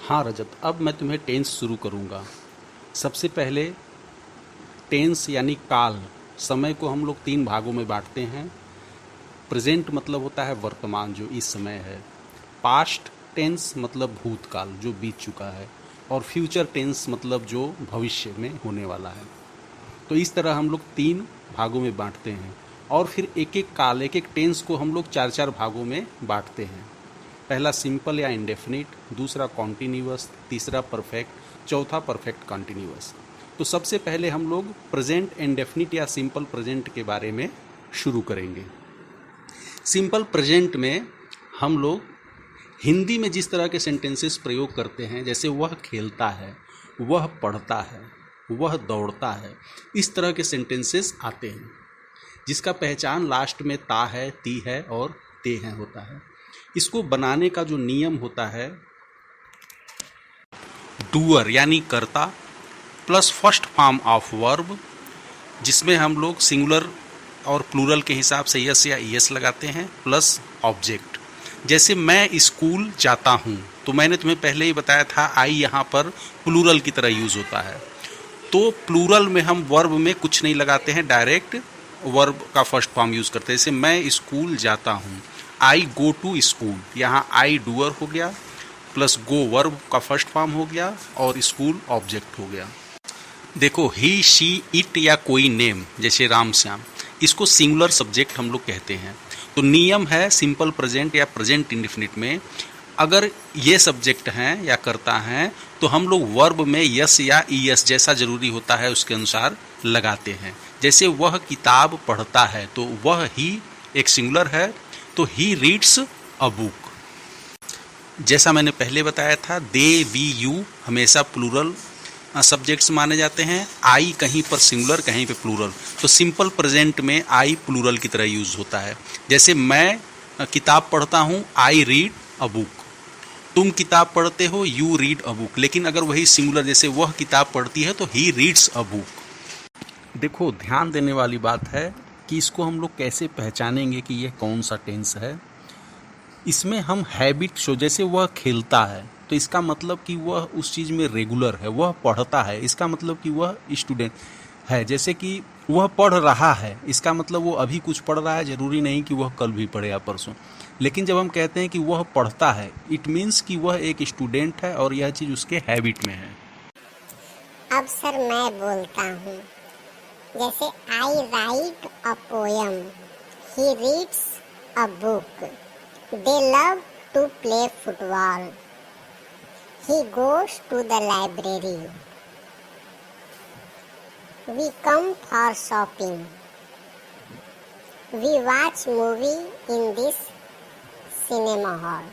हाँ रजत, अब मैं तुम्हें टेंस शुरू करूँगा। सबसे पहले टेंस यानी काल, समय को हम लोग 3 भागों में बांटते हैं। प्रेजेंट मतलब होता है वर्तमान, जो इस समय है। पास्ट टेंस मतलब भूतकाल, जो बीत चुका है। और फ्यूचर टेंस मतलब जो भविष्य में होने वाला है। तो इस तरह हम लोग 3 भागों में बांटते हैं। और फिर एक एक काल, एक एक टेंस को हम लोग 4-4 भागों में बांटते हैं। पहला सिंपल या इंडेफिनिट, दूसरा कॉन्टिन्यूअस, तीसरा परफेक्ट, चौथा परफेक्ट कॉन्टिन्यूअस। तो सबसे पहले हम लोग प्रेजेंट इंडेफिनिट या सिंपल प्रेजेंट के बारे में शुरू करेंगे। सिंपल प्रेजेंट में हम लोग हिंदी में जिस तरह के सेंटेंसेस प्रयोग करते हैं, जैसे वह खेलता है, वह पढ़ता है, वह दौड़ता है, इस तरह के सेंटेंसेस आते हैं, जिसका पहचान लास्ट में ता है, ती है और ते है होता है। इसको बनाने का जो नियम होता है, डूअर यानी कर्ता plus first form of verb, जिसमें हम लोग सिंगुलर और प्लूरल के हिसाब से यस या ईएस लगाते हैं, प्लस ऑब्जेक्ट। जैसे मैं स्कूल जाता हूँ, तो मैंने तुम्हें पहले ही बताया था आई यहाँ पर प्लूरल की तरह यूज होता है। तो प्लूरल में हम वर्ब में कुछ नहीं लगाते हैं, डायरेक्ट वर्ब का फर्स्ट फॉर्म यूज करते हैं। जैसे मैं स्कूल जाता हूँ, आई गो टू स्कूल, यहाँ आई डूअर हो गया, प्लस गो वर्ब का फर्स्ट फॉर्म हो गया और स्कूल ऑब्जेक्ट हो गया। देखो, ही शी इट या कोई नेम, जैसे राम श्याम, इसको सिंगुलर सब्जेक्ट हम लोग कहते हैं। तो नियम है सिंपल प्रेजेंट या प्रेजेंट इंडेफिनिट में, अगर ये सब्जेक्ट हैं या कर्ता हैं, तो हम लोग वर्ब में यस या ईएस जैसा जरूरी होता है उसके अनुसार लगाते हैं। जैसे वह किताब पढ़ता है, तो वह ही एक सिंगुलर है, तो ही रीड्स अ बुक। जैसा मैंने पहले बताया था, दे, वी, यू हमेशा प्लूरल सब्जेक्ट्स माने जाते हैं। आई कहीं पर सिंगुलर, कहीं पे प्लूरल। तो सिंपल प्रेजेंट में आई प्लूरल की तरह यूज होता है। जैसे मैं किताब पढ़ता हूँ, आई रीड अ बुक। तुम किताब पढ़ते हो, यू रीड अ बुक। लेकिन अगर वही सिंगुलर, जैसे वह किताब पढ़ती है, तो ही रीड्स अ बुक। देखो, ध्यान देने वाली बात है कि इसको हम लोग कैसे पहचानेंगे कि यह कौन सा टेंस है। इसमें हम हैबिट शो, जैसे वह खेलता है, तो इसका मतलब कि वह उस चीज़ में रेगुलर है। वह पढ़ता है, इसका मतलब कि वह स्टूडेंट है। जैसे कि वह पढ़ रहा है, इसका मतलब वो अभी कुछ पढ़ रहा है, ज़रूरी नहीं कि वह कल भी पढ़े या परसों। लेकिन जब हम कहते हैं कि वह पढ़ता है, इट मीन्स कि वह एक स्टूडेंट है और यह चीज़ उसके हैबिट में है। अब सर मैं बोलता हूँ, जैसे I write a poem, he reads a book, they love to play football, he goes to the library, we come for shopping, we watch movie in this cinema hall.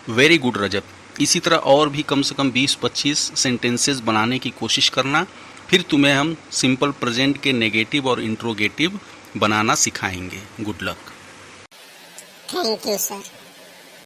Very good Rajat. इसी तरह और भी कम से कम 20-25 sentences बनाने की कोशिश करना। फिर तुम्हें हम सिंपल प्रेजेंट के नेगेटिव और इंट्रोगेटिव बनाना सिखाएंगे। Good luck. Thank you sir.